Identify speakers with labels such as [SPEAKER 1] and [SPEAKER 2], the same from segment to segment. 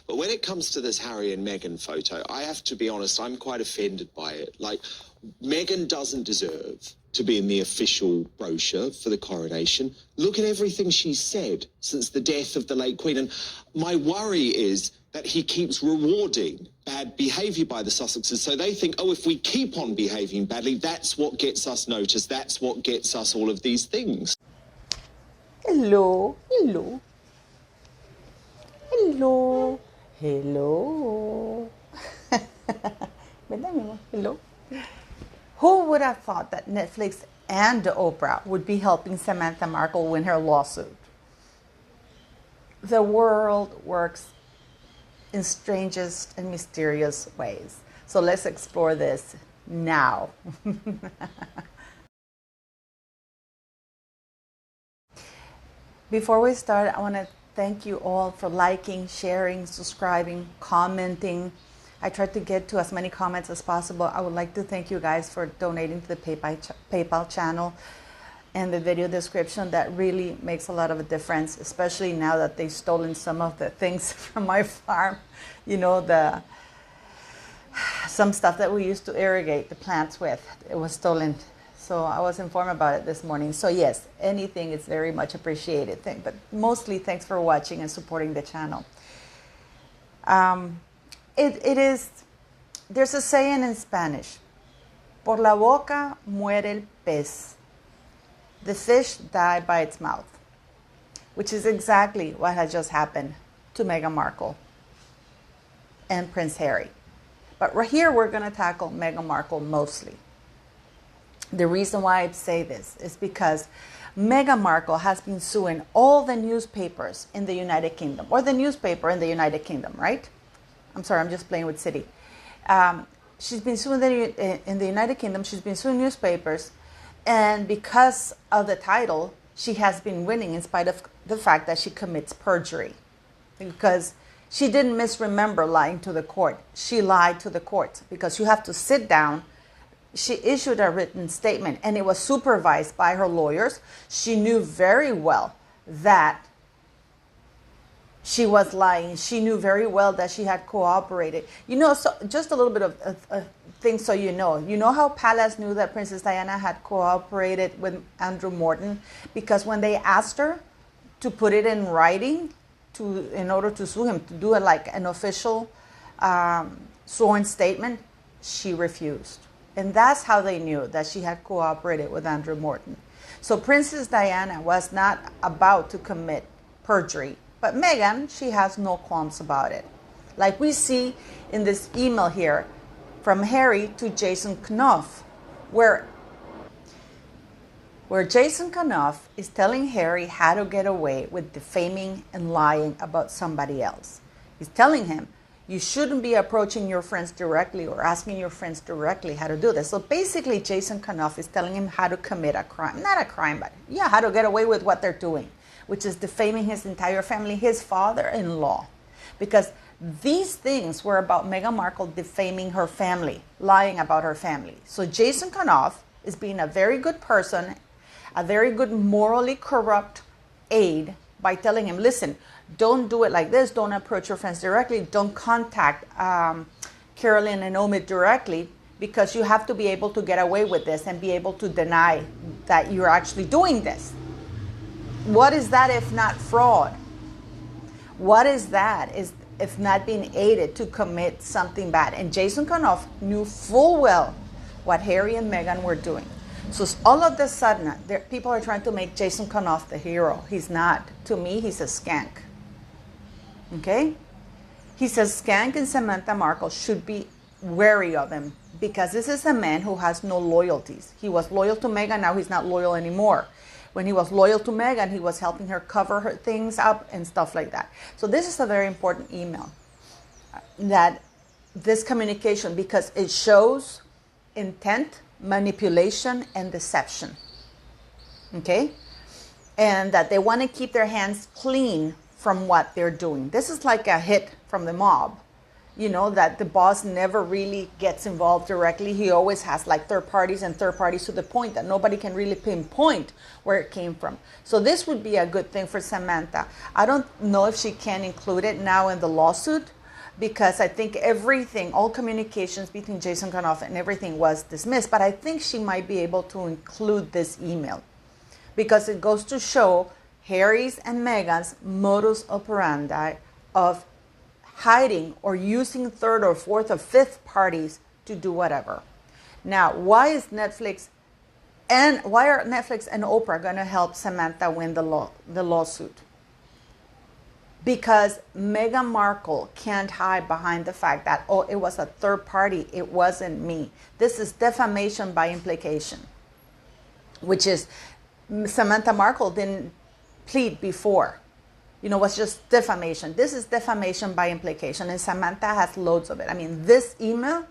[SPEAKER 1] But when it comes to this Harry and Meghan photo, I have to be honest, I'm quite offended by it. Like, Meghan doesn't deserve to be in the official brochure for the coronation. Look at everything she's said since the death of the late Queen. And my worry is that he keeps rewarding bad behaviour by the Sussexes. So they think, oh, if we keep on behaving badly, that's what gets us noticed. That's what gets us all of these things.
[SPEAKER 2] Hello, hello. Hello, hello. ¿Verdad, mi amor? Hello. Who would have thought that Netflix and Oprah would be helping Samantha Markle win her lawsuit? The world works in strangest and mysterious ways. So let's explore this now. Before we start, I want to thank you all for liking, sharing, subscribing, commenting. I tried to get to as many comments as possible. I would like to thank you guys for donating to the PayPal channel and the video description. That really makes a lot of a difference, especially now that they've stolen some of the things from my farm. You know, some stuff that we used to irrigate the plants with, it was stolen. So I was informed about it this morning. So yes, anything is very much appreciated. But mostly thanks for watching and supporting the channel. There's a saying in Spanish, por la boca muere el pez. The fish died by its mouth, which is exactly what has just happened to Meghan Markle and Prince Harry. But right here, we're going to tackle Meghan Markle mostly. The reason why I say this is because Meghan Markle has been suing all the newspapers in the United Kingdom, or the newspaper in the United Kingdom, right? I'm sorry, I'm just playing with city. She's been suing in the United Kingdom. She's been suing newspapers. And because of the title, she has been winning in spite of the fact that she commits perjury. Because she didn't misremember lying to the court. She lied to the court because you have to sit down. She issued a written statement and it was supervised by her lawyers. She knew very well that she was lying. She knew very well that she had cooperated. You know, so just a little bit of things so you know. You know how Palace knew that Princess Diana had cooperated with Andrew Morton? Because when they asked her to put it in writing in order to sue him, to do it like an official sworn statement, she refused. And that's how they knew that she had cooperated with Andrew Morton. So Princess Diana was not about to commit perjury. But Meghan, she has no qualms about it. Like we see in this email here from Harry to Jason Knopf, where Jason Knopf is telling Harry how to get away with defaming and lying about somebody else. He's telling him, you shouldn't be approaching your friends directly or asking your friends directly how to do this. So basically, Jason Knopf is telling him how to commit a crime. Not a crime, but yeah, how to get away with what they're doing, which is defaming his entire family, his father-in-law. Because these things were about Meghan Markle defaming her family, lying about her family. So Jason Knopf is being a very good person, a very good morally corrupt aide by telling him, listen, don't do it like this. Don't approach your friends directly. Don't contact Caroline and Omid directly, because you have to be able to get away with this and be able to deny that you're actually doing this. What is that if not fraud? What is that if not being aided to commit something bad? And Jason Knopf knew full well what Harry and Meghan were doing. So all of a sudden, people are trying to make Jason Knopf the hero. He's not. To me, he's a skank. Okay? He's a skank, and Samantha Markle should be wary of him, because this is a man who has no loyalties. He was loyal to Meghan, now he's not loyal anymore. When he was loyal to Meghan, he was helping her cover her things up and stuff like that. So this is a very important email, that this communication, because it shows intent, manipulation, and deception. Okay? And that they want to keep their hands clean from what they're doing. This is like a hit from the mob. that the boss never really gets involved directly. He always has like third parties to the point that nobody can really pinpoint where it came from. So this would be a good thing for Samantha. I don't know if she can include it now in the lawsuit, because I think everything, all communications between Jason Kanoff and everything was dismissed. But I think she might be able to include this email, because it goes to show Harry's and Meghan's modus operandi of hiding or using third or fourth or fifth parties to do whatever. Now, why are Netflix and Oprah going to help Samantha win the lawsuit? Because Meghan Markle can't hide behind the fact that, oh, it was a third party, it wasn't me. This is defamation by implication, which is Samantha Markle didn't plead before. Was just defamation. This is defamation by implication, and Samantha has loads of it. I mean, this email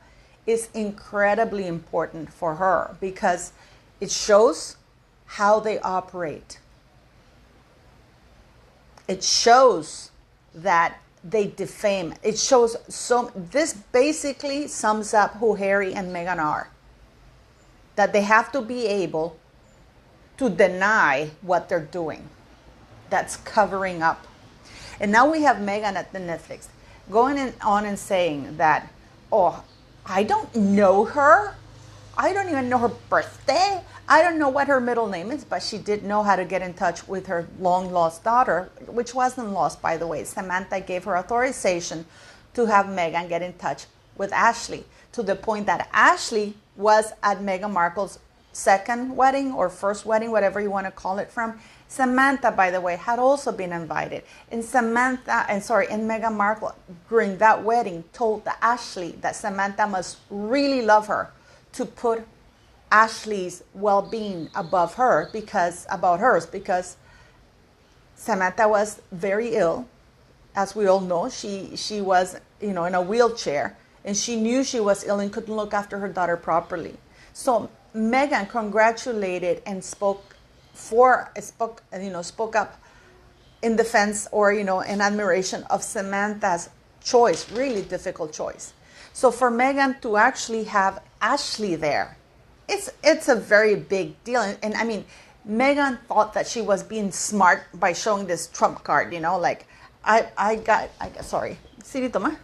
[SPEAKER 2] is incredibly important for her because it shows how they operate. It shows that they defame. It shows this basically sums up who Harry and Meghan are. That they have to be able to deny what they're doing. That's covering up. And now we have Meghan at the Netflix going on and saying that, oh, I don't know her. I don't even know her birthday. I don't know what her middle name is, but she did know how to get in touch with her long-lost daughter, which wasn't lost, by the way. Samantha gave her authorization to have Meghan get in touch with Ashley, to the point that Ashley was at Meghan Markle's second wedding or first wedding, whatever you want to call it from. Samantha, by the way, had also been invited. And Meghan Markle, during that wedding, told Ashley that Samantha must really love her to put Ashley's well-being above hers, because Samantha was very ill. As we all know, she was, in a wheelchair, and she knew she was ill and couldn't look after her daughter properly. So Meghan congratulated and spoke up in defense or, in admiration of Samantha's choice, really difficult choice. So for Meghan to actually have Ashley there, it's a very big deal. And I mean, Meghan thought that she was being smart by showing this trump card, like sorry. Siri, toma.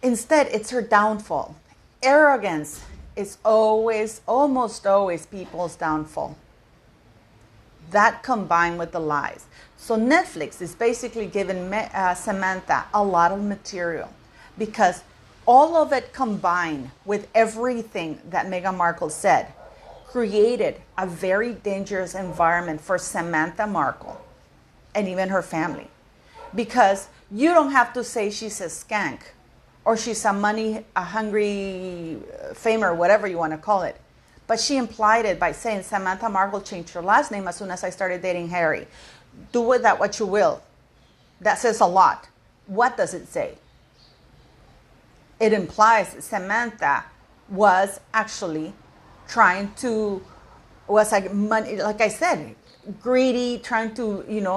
[SPEAKER 2] Instead, it's her downfall. Arrogance is almost always people's downfall. That combined with the lies. So Netflix is basically giving Samantha a lot of material, because all of it combined with everything that Meghan Markle said created a very dangerous environment for Samantha Markle and even her family. Because you don't have to say she's a skank or she's a hungry famer, whatever you want to call it. But she implied it by saying Samantha Markle changed her last name as soon as I started dating Harry. Do with that what you will. That says a lot. What does it say? It implies that Samantha was actually trying to, like I said, greedy, trying to,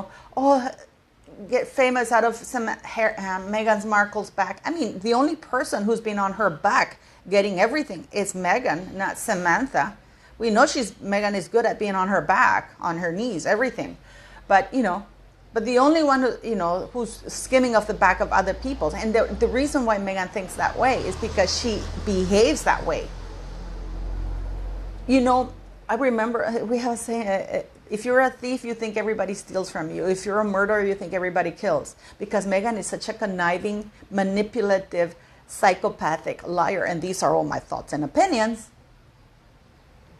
[SPEAKER 2] get famous out of Meghan Markle's back. I mean, the only person who's been on her back getting everything is Meghan, not Samantha. We know Meghan is good at being on her back, on her knees, everything. But the only one who's skimming off the back of other people's. And the reason why Meghan thinks that way is because she behaves that way. I remember we have a saying, if you're a thief, you think everybody steals from you. If you're a murderer, you think everybody kills. Because Meghan is such a conniving, manipulative, psychopathic liar. And these are all my thoughts and opinions.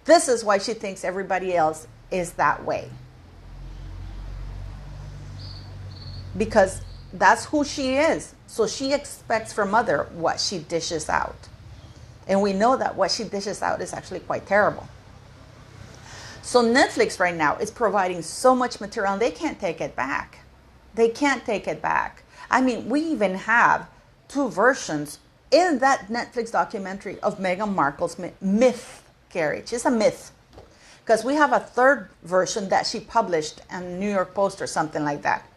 [SPEAKER 2] This is why she thinks everybody else is that way. Because that's who she is. So she expects from mother what she dishes out. And we know that what she dishes out is actually quite terrible. So Netflix right now is providing so much material and they can't take it back. They can't take it back. I mean, we even have 2 versions in that Netflix documentary of Meghan Markle's myth carriage. It's a myth. Because we have a 3rd version that she published in New York Post or something like that.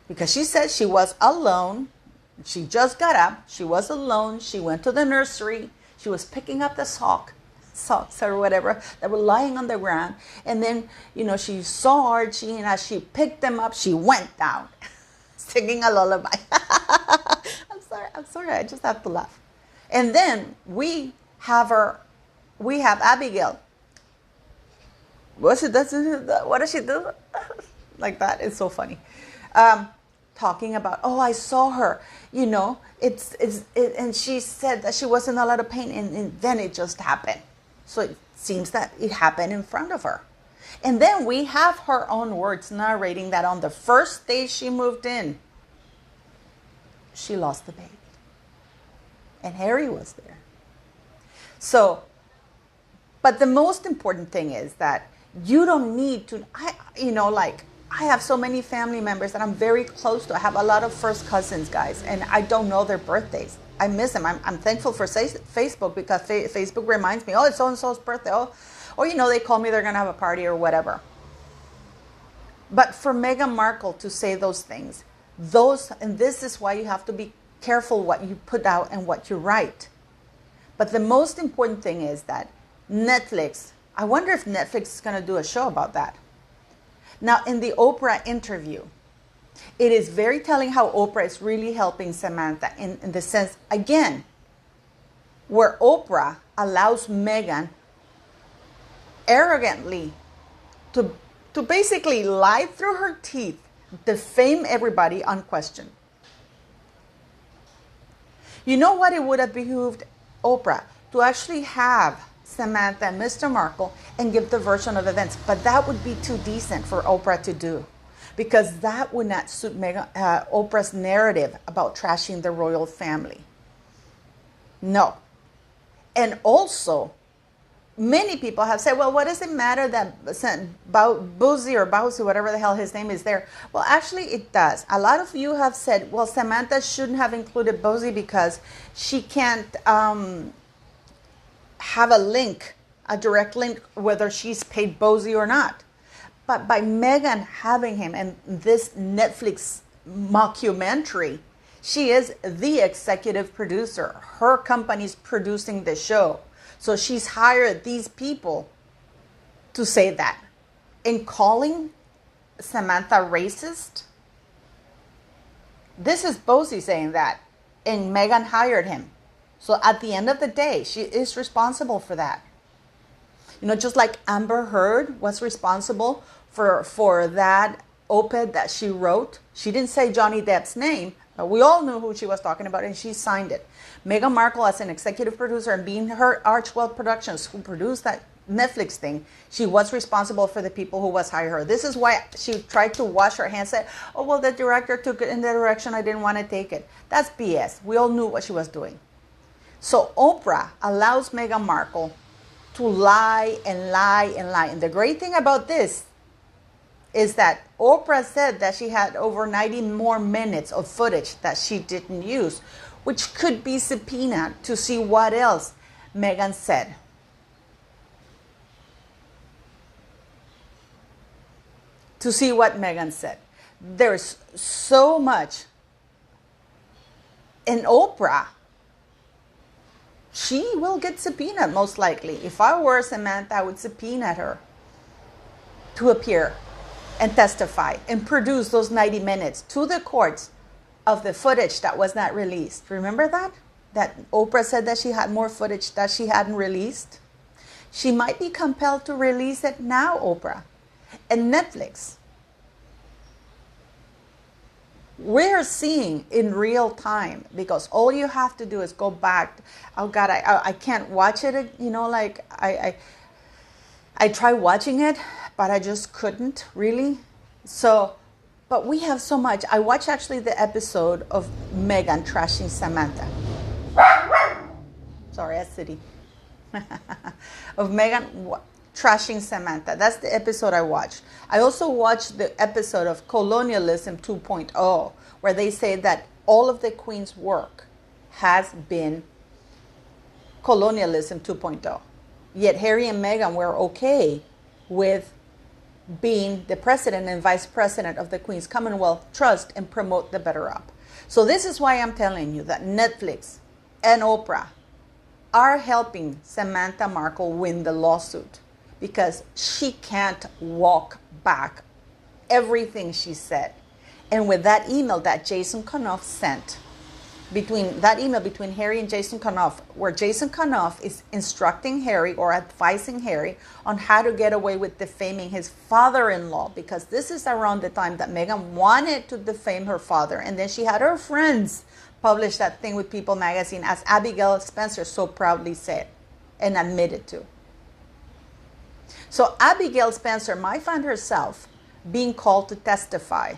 [SPEAKER 2] because she said she was alone. She just got up. She was alone. She went to the nursery. She was picking up the socks or whatever that were lying on the ground. And then, she saw Archie, and as she picked them up, she went down singing a lullaby. I'm sorry. I just have to laugh. And then we have Abigail. What does she do? Like that. It's so funny. Talking about, I saw her, and she said that she was in a lot of pain, and then it just happened. So it seems that it happened in front of her. And then we have her own words narrating that on the first day she moved in, she lost the baby. And Harry was there. So, but the most important thing is that you don't need to, I have so many family members that I'm very close to. I have a lot of first cousins, guys, and I don't know their birthdays. I miss them. I'm thankful for Facebook, because Facebook reminds me, it's so-and-so's birthday. Or, they call me, they're going to have a party or whatever. But for Meghan Markle to say those things, and this is why you have to be careful what you put out and what you write. But the most important thing is that Netflix, I wonder if Netflix is going to do a show about that. Now, in the Oprah interview, it is very telling how Oprah is really helping Samantha in the sense, again, where Oprah allows Meghan arrogantly to basically lie through her teeth, defame everybody unquestioned. You know what? It would have behooved Oprah to actually have Samantha and Mr. Markle and give the version of events. But that would be too decent for Oprah to do, because that would not suit Oprah's narrative about trashing the royal family. No. And also, many people have said, well, what does it matter that Boozy, whatever the hell his name is there? Well, actually it does. A lot of you have said, well, Samantha shouldn't have included Boozy because she can't have a direct link, whether she's paid Boozy or not. But by Meghan having him and this Netflix mockumentary, she is the executive producer. Her company's producing the show. So she's hired these people to say that. In calling Samantha racist, this is Boozy saying that, and Meghan hired him. So at the end of the day, she is responsible for that. Just like Amber Heard was responsible for that op-ed that she wrote. She didn't say Johnny Depp's name, but we all knew who she was talking about, and she signed it. Meghan Markle, as an executive producer, and being her Archwell Productions, who produced that Netflix thing, she was responsible for the people who was hired her. This is why she tried to wash her hands, say, the director took it in the direction I didn't want to take it. That's BS. We all knew what she was doing. So Oprah allows Meghan Markle to lie and lie and lie. And the great thing about this is that Oprah said that she had over 90 more minutes of footage that she didn't use, which could be subpoenaed to see what else Meghan said. To see what Meghan said. There's so much. And Oprah, she will get subpoenaed most likely. If I were Samantha, I would subpoena her to appear and testify and produce those 90 minutes to the courts of the footage that was not released. Remember that? That Oprah said that she had more footage that she hadn't released? She might be compelled to release it now, Oprah. And Netflix, we're seeing in real time, because all you have to do is go back. Oh God, I can't watch it. I tried watching it, but I just couldn't really. So, but we have so much. I watched actually the episode of Meghan trashing Samantha. Sorry, that's City. Of Meghan trashing Samantha. That's the episode I watched. I also watched the episode of Colonialism 2.0, where they say that all of the Queen's work has been Colonialism 2.0. Yet Harry and Meghan were okay with being the president and vice president of the Queen's Commonwealth Trust and promote the better up. So this is why I'm telling you that Netflix and Oprah are helping Samantha Markle win the lawsuit, because she can't walk back everything she said. And with that email that Jason Kanoff sent, between Harry and Jason Kanoff, where Jason Kanoff is instructing Harry or advising Harry on how to get away with defaming his father-in-law, because this is around the time that Meghan wanted to defame her father, and then she had her friends publish that thing with People magazine, as Abigail Spencer so proudly said and admitted to. So Abigail Spencer might find herself being called to testify,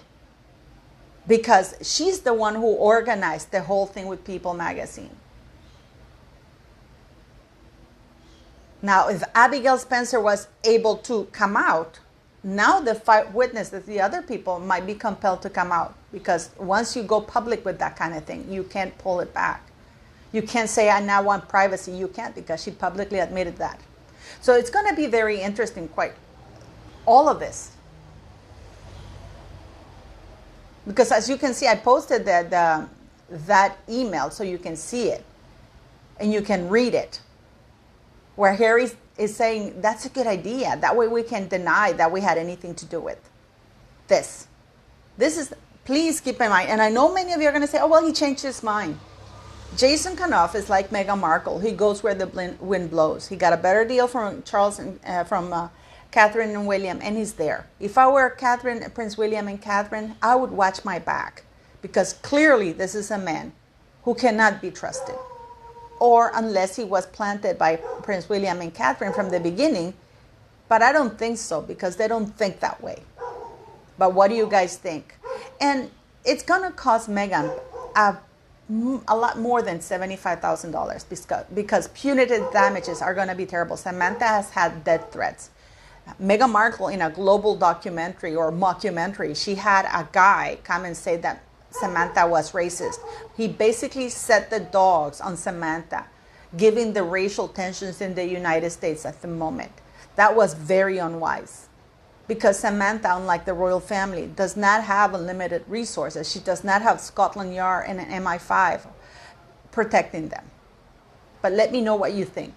[SPEAKER 2] because she's the one who organized the whole thing with People magazine. Now, if Abigail Spencer was able to come out, now the 5 witnesses, the other people, might be compelled to come out, because once you go public with that kind of thing, you can't pull it back. You can't say, I now want privacy. You can't, because she publicly admitted that. So it's going to be very interesting, all of this. Because as you can see, I posted that email so you can see it and you can read it, where Harry is saying, that's a good idea. That way we can deny that we had anything to do with this. This is, please keep in mind, and I know many of you are going to say, oh, well, he changed his mind. Jason Kanoff is like Meghan Markle. He goes where the wind blows. He got a better deal from Charles and from Catherine and William, and he's there. If I were Prince William and Catherine, I would watch my back, because clearly this is a man who cannot be trusted, or unless he was planted by Prince William and Catherine from the beginning. But I don't think so, because they don't think that way. But what do you guys think? And it's going to cost Meghan a lot more than $75,000, because punitive damages are going to be terrible. Samantha has had death threats. Meghan Markle, in a global documentary or mockumentary, she had a guy come and say that Samantha was racist. He basically set the dogs on Samantha, given the racial tensions in the United States at the moment. That was very unwise, because Samantha, unlike the royal family, does not have unlimited resources. She does not have Scotland Yard and an MI5 protecting them. But let me know what you think.